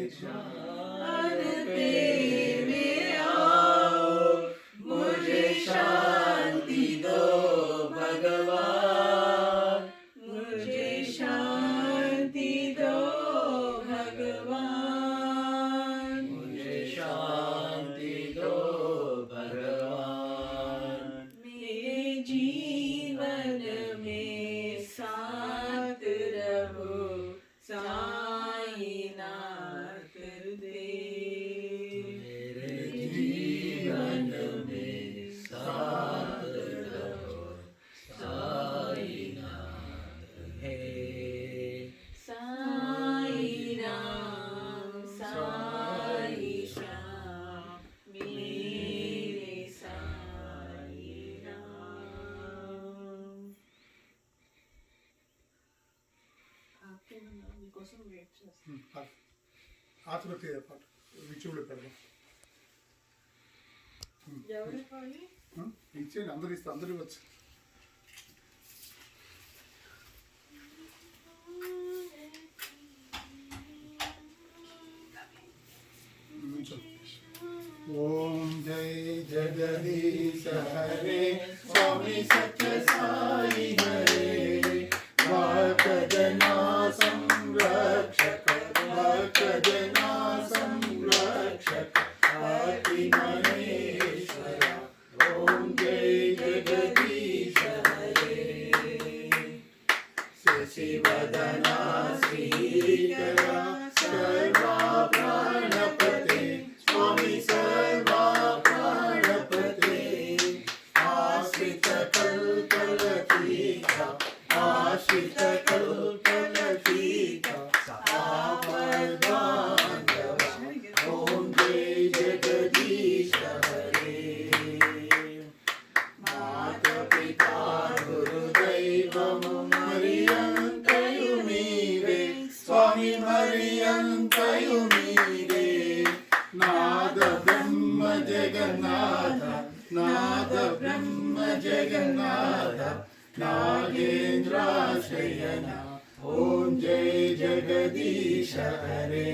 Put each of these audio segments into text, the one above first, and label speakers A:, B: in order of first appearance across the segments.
A: क्षण पे में आओ, मुझे शांति दो भगवान, मुझे शांति दो भगवान, मुझे शांति दो भगवान। मेरे जीवन में साथ रहो साईनाथ देव, मेरे जीवन में साथ रहो साईनाथ है। साई राम साई श्याम मेरे साई राम।
B: మీకోసం వెయిట్ చేస్తాను. ఆతృతి పాట విచ్చువులు పెడదాం.
A: ఎవరి పాలి
B: ఇచ్చేయండి, అందరూ ఇస్తే అందరూ వచ్చు. ఓం జై జగదీశ హరే స్వామి సత్య సాయి హరే, భక్తజనా సంరక్షక భక్తజనా సంరక్షక అతి మహేశ్వర. ఓం జై జగదీశ హరే, శశివదనా శ్రీకర సర్వా ప్రాణపతే స్వామి సర్వా ప్రాణపతే, ఆశ్రిత కల్పలతీక ఆశ్రిత కల్పలతీక ఆపద్బాంధవ. ఓం జై జగదీశ హరే, మాత పితా గురుదైవము మరియంతయు మీరే స్వామి మరియంతయు మీరే. నాద బ్రహ్మ జగన్నాథ నాద బ్రహ్మ జగన్నాథ నాగేంద్రాశయన. ఓం జై జగదీశ హరే,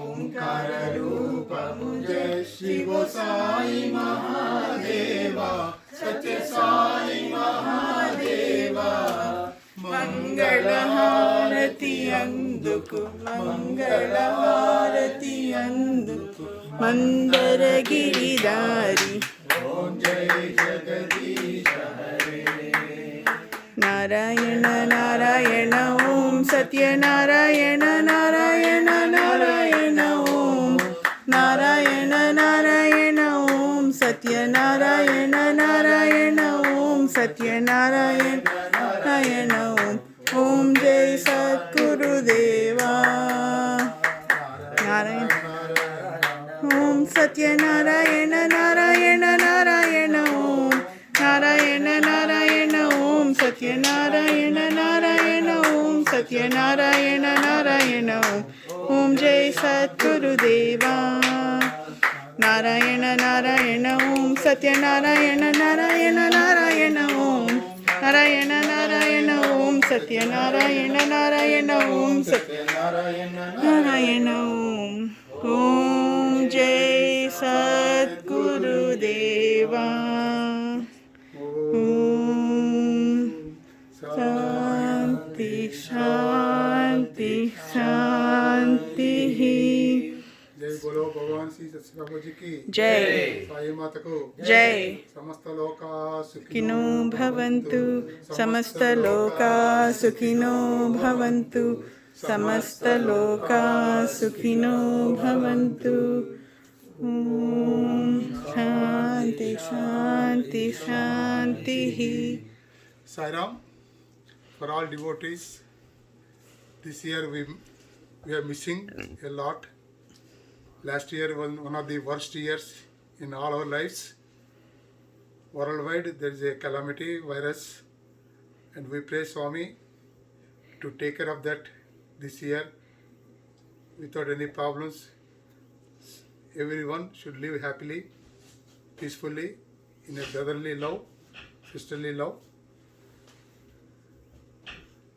B: ఓంకార రూపము జయ శివ సాయి మహాదేవ సత్య సాయి మహాదేవ. మంగళహారతి అందుకు మంగళహారతి అందుకు మందర గిరిధారి. ఓం జై జగదీశ హరే, నారాయణ నారాయణ ఓం సత్యనారాయణ నారాయణ నారాయణ ఓం నారాయణ నారాయణ ఓం సత్యనారాయణ నారాయణ ఓం సత్యనారాయణ నారాయణ ఓం. ఓం జై సద్గురుదేవా నారాయణ ఓం సత్యనారాయణ నారాయణ నారాయణ ఓం నారాయణ నారాయణ ఓం సత్యనారాయణ నారాయణ ఓం సత్యనారాయణ నారాయణ ఓం. ఓం జై సద్గురుదేవా నారాయణ నారాయణ ఓం సత్యనారాయణ నారాయణ నారాయణ ఓం నారాయణ నారాయణ ఓం సత్యనారాయణ నారాయణ ఓం సత్యనారాయణ నారాయణ ఓం. ఓం జై సద్గురుదేవా. శాంతి శాంతి శాంతి. జై బోలో భగవాన్ శ్రీ సత్యసాయి కి
A: జై,
B: సాయి మాతకు
A: జై.
B: సమస్త లోకా
A: సుఖినో భవంతు, సమస్త లోకా సుఖినో భవంతు, సమస్త లోకా సుఖినో భవంతు. ఓం శాంతి శాంతి శాంతి.
B: Sai Ram, for all devotees, this year we are missing a lot. Last year was one of the worst years in all our lives. Worldwide there is a calamity, virus, and we pray Swami to take care of that this year without any problems. Everyone should live happily, peacefully, in a brotherly love, sisterly love.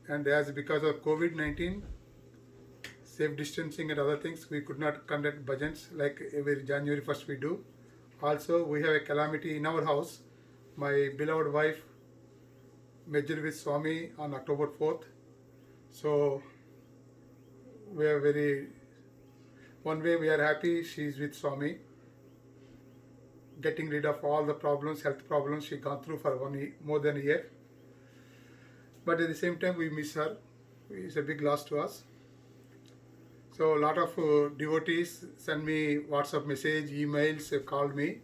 B: And as because of COVID-19, safe distancing and other things, we could not conduct bhajans like every January 1st we do. Also, we have a calamity in our house. My beloved wife merged with Swami on October 4th. So, we are very, one way we are happy she is with Swami, getting rid of all the problems, health problems she gone through for more than a year. But at the same time, we miss her. It's a big loss to us. So a lot of devotees send me WhatsApp message, emails, called me.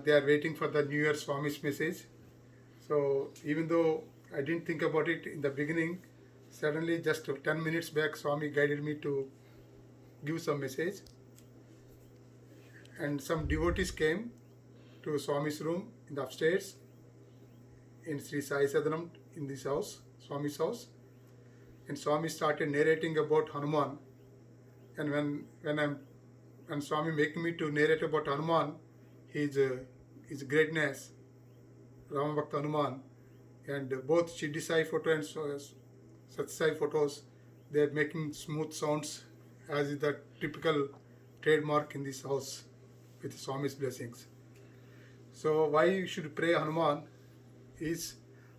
B: They are waiting for the New Year Swami's message. So even though I didn't think about it in the beginning, suddenly just 10 minutes back, Swami guided me to give some message. And some devotees came to Swami's room in the upstairs in Sri Sai Sadanam in this house, Swami's house. And Swami started narrating about Hanuman. And when Swami making me to narrate about Hanuman, his greatness, Ramabhakta Hanuman, and both Shirdi Sai photo and Sat Sai photos, they are making smooth sounds as is the typical trademark in this house with Swami's blessings. So why you should pray Hanuman is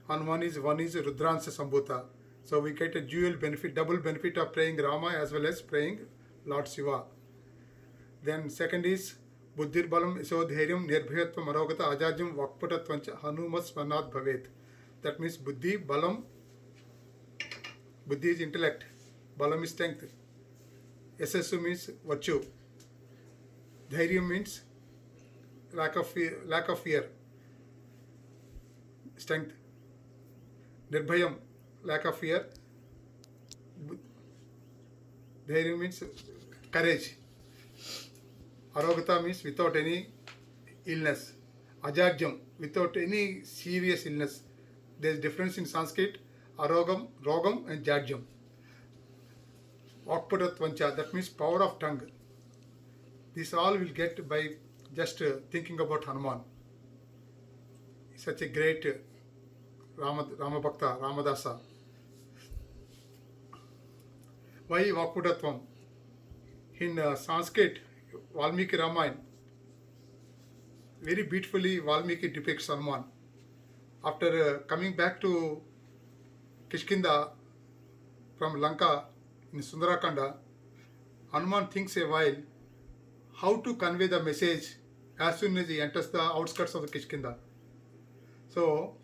B: one is Rudransha Sambhuta. So we get a dual benefit, double benefit of praying Rama as well as praying Lord Shiva. Then second is Buddhir Balam Isodhairyam Nirbhayatvam Arogata Ajajam Vakpatatvancha Hanumas Smanat Bhavet. That means Buddhi, Balam, Buddhi is intellect, Balam is strength, Yasasu means virtue, Dhairyam means lack of fear, strength, Nirbhayam, lack of fear, Dhairya means courage, Arogata means without any illness, Ajajam, without any serious illness. There is difference in Sanskrit, Arogam, Rogam and Jajam. Vakpatatvancha, that means power of tongue. This all will get by just thinking about Hanuman. Such a great Rama Bhakta, Ramadasa. Why Vakpatatvam? In Sanskrit, Valmiki Ramayana, very beautifully Valmiki depicts Hanuman. After coming back to Kishkinda from Lanka in Sundarakanda, Hanuman thinks a while how to convey the message as soon as he enters the outskirts of the Kishkinda. So,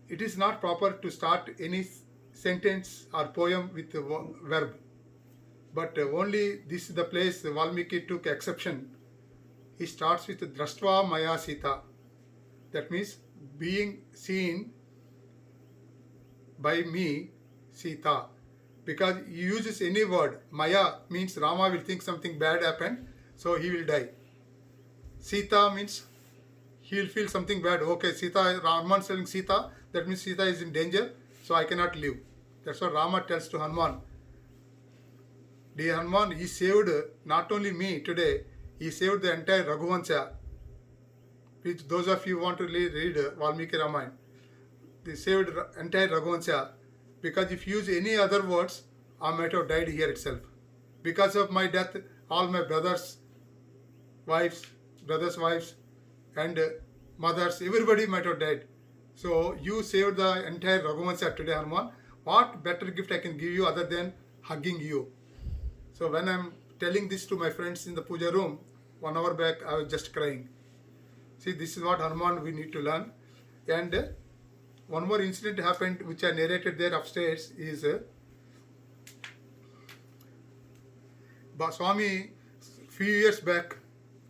B: it is not proper to start any sentence or poem with a verb. But only this is the place Valmiki took exception. He starts with Drashtva Maya Sita. That means being seen by me, Sita. Because he uses any word. Maya means Rama will think something bad happened, so he will die. Sita means he will feel something bad. Okay, Sita, Raman telling Sita, that means Sita is in danger, so I cannot live. That's what Rama tells to Hanuman. Dear Hanuman, he saved not only me today, he saved the entire Raghuvansha. Which those of you who want to read Valmiki Ramayana, they saved entire Raghuvansha. Because if you use any other words, I might have died here itself. Because of my death, all my brothers' wives, and mothers, everybody might have died. So you saved the entire Raghuvansha today, Hanuman. What better gift I can give you other than hugging you? So when I'm telling this to my friends in the puja room, 1 hour back, I was just crying. See, this is what Hanuman we need to learn. And one more incident happened which I narrated there upstairs is Swami few years back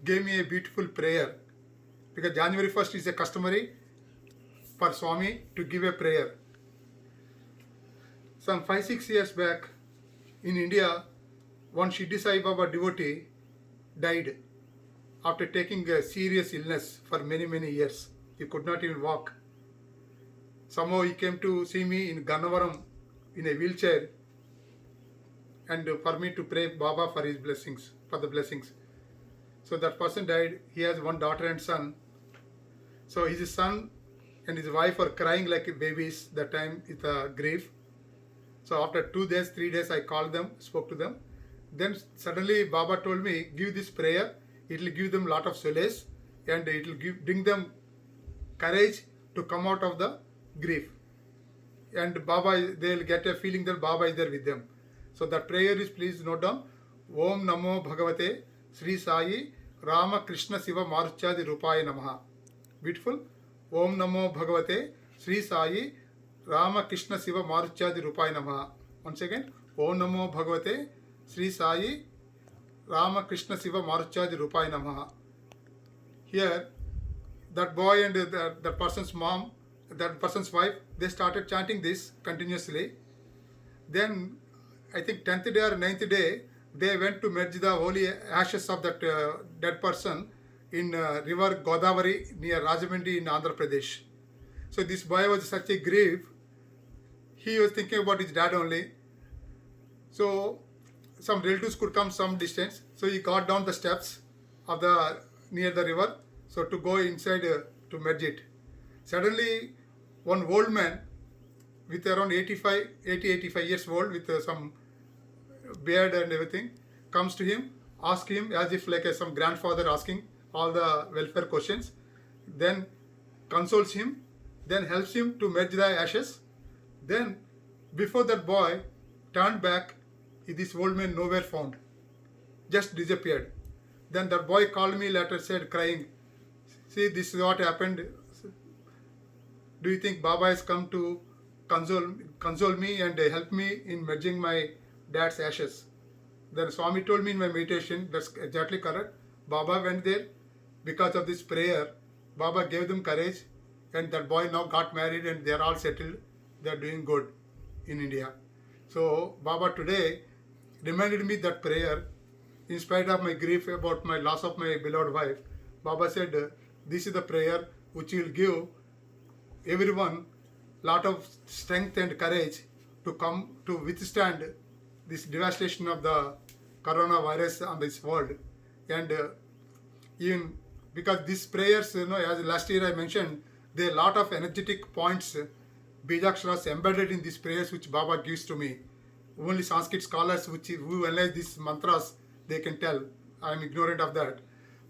B: gave me a beautiful prayer, because January 1st is a customary for Swami to give a prayer. Some 5-6 years back in India, one Shirdi Sai Baba devotee died after taking a serious illness for many years. He could not even walk. Somehow he came to see me in Gannavaram in a wheelchair, and for me to pray Baba for his blessings, for the blessings. So that person died. He has one daughter and son. So his son and his wife are crying like babies that time with grief. So after 2 days, 3 days, I called them, spoke to them. Then suddenly Baba told me, give this prayer. It will give them a lot of solace and it will bring them courage to come out of the grief. And Baba, they will get a feeling that Baba is there with them. So that prayer is, please note down, Om Namo Bhagavate Sri Sai Rama Krishna Siva Marutyadi Rupaya Namaha. Beautiful. Om Namo Bhagavate Sri Sai Rama Krishna Siva Marutyadi Rupaya Namaha. Once again, Om Namo Bhagavate Sri Sai Rama Krishna Siva Marutyadi Rupaya Namaha. Here, that boy and that person's mom, that person's wife, they started chanting this continuously. Then, I think 10th day or 9th day, they went to merge the holy ashes of that dead person in river Godavari near Rajahmundry in Andhra Pradesh. So this boy was such a grief. He was thinking about his dad only. So some relatives could come some distance. So he got down the steps of the near the river. So to go inside to merge it. Suddenly, one old man with around 85 years old with some beard and everything comes to him, asks him as if like some grandfather asking all the welfare questions, then consoles him, then helps him to merge the ashes. Then before that boy turned back, this old man nowhere found, just disappeared. Then that boy called me later, said crying, see, this is what happened. Do you think Baba has come to console me and help me in merging my dad's ashes? Then Swami told me in my meditation, that's exactly correct. Baba went there because of this prayer. Baba gave them courage and that boy now got married and they are all settled. They are doing good in India. So Baba today reminded me that prayer in spite of my grief about my loss of my beloved wife. Baba said, this is the prayer which will give everyone lot of strength and courage to come to withstand this devastation of the coronavirus on this world. And even because these prayers, as last year I mentioned, there are a lot of energetic points, Bijaksharas embedded in these prayers which Baba gives to me. Only Sanskrit scholars who analyze these mantras, they can tell. I am ignorant of that.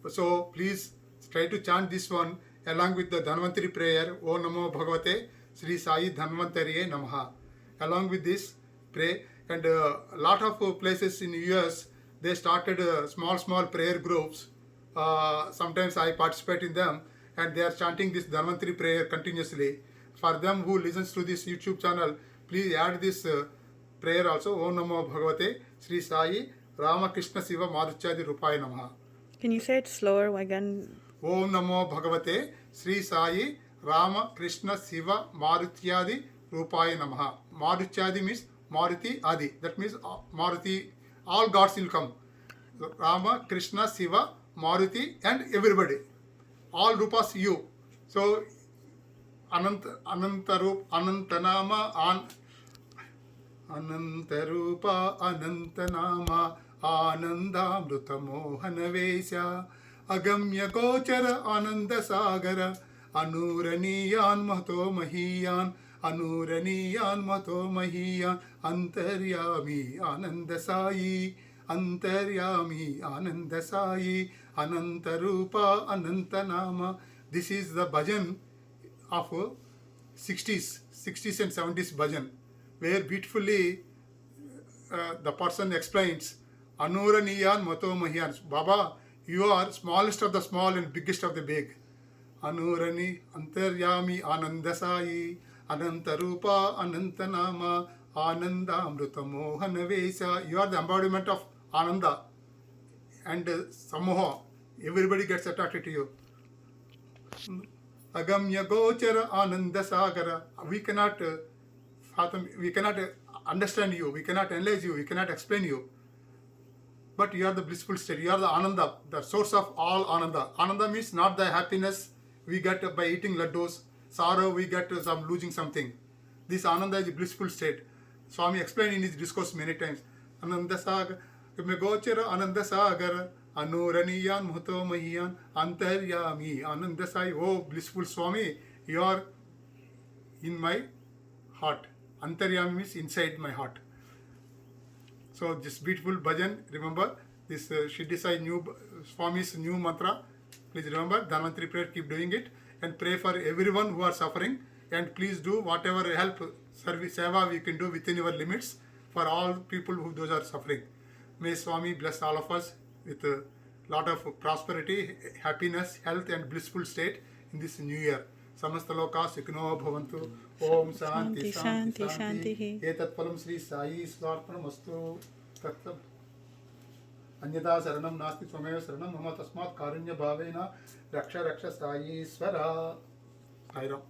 B: So please try to chant this one along with the Dhanvantari prayer, O Namo Bhagavate Sri Sai Dhanvantariye Namaha. Along with this, pray. And a lot of places in US, they started small prayer groups. Sometimes I participate in them and they are chanting this Dhanvantari prayer continuously. For them who listens to this YouTube channel, please add this prayer also. Om Namo Bhagavate Sri Sai Ramakrishna Siva Marutyadi Rupaya Namaha.
A: Can you say it slower again?
B: Om Namo Bhagavate Sri Sai Rama Krishna Siva Marutyadi Rupaya Namaha. Marutyadi means Maruti Adi. That means Maruti, all gods will come. Rama, Krishna, Siva, Maruti and everybody. All Rupas you. So Anantarup, Anantanama, Anantarupa, Anantanama, Anandamruta Mohanavesya, Agamya Gochara, Ananda Sagara, Anuraniyan Mato Mahiyan, Anuraniyan Mato Mahiyan, Antaryami Ananda Sai, Antaryami Ananda Sai, Anantarupa, Anantanama. This is the bhajan of 60s and 70s bhajan, where beautifully the person explains, Anuraniyan Mato Mahiyan. Baba, you are smallest of the small and biggest of the big. Anurani Antaryami Anandasai Anantarupa Anantanama Ananda Amruta Mohanavesa. You are the embodiment of Ananda and Samoha. Everybody gets attracted to you. Agamya Gochara Ananda Sagara. We cannot fathom, we cannot understand you, we cannot analyze you, we cannot explain you. But you are the blissful state, you are the Ananda, the source of all Ananda. Ananda means not the happiness we get by eating laddus, sorrow we get some losing something. This Ananda is a blissful state. Swami explained in his discourse many times. Ananda Sagar, Megochara Ananda Sagar, Anuraniyan Muto Mahiyan, Antaryami Ananda Sai. Oh blissful Swami, you are in my heart. Antaryami means inside my heart. So this beautiful bhajan, remember this Shirdi Sai new Swami's new mantra. Please remember Dhanvantari prayer. Keep doing it and pray for everyone who are suffering. And please do whatever help service seva we can do within your limits for all people who those are suffering. May Swami bless all of us with a lot of prosperity, happiness, health, and blissful state in this new year. समस्त लोका सुखिनो भवन्तु ओम शांति शांति शांति एतत् फलं श्री साई स्वार्पणमस्तु तत्तम् अन्यथा शरणं नास्ति त्वमेव शरणं मम तस्मात् कारुण्य भावेन रक्ष रक्ष साईश्वरा साईराम।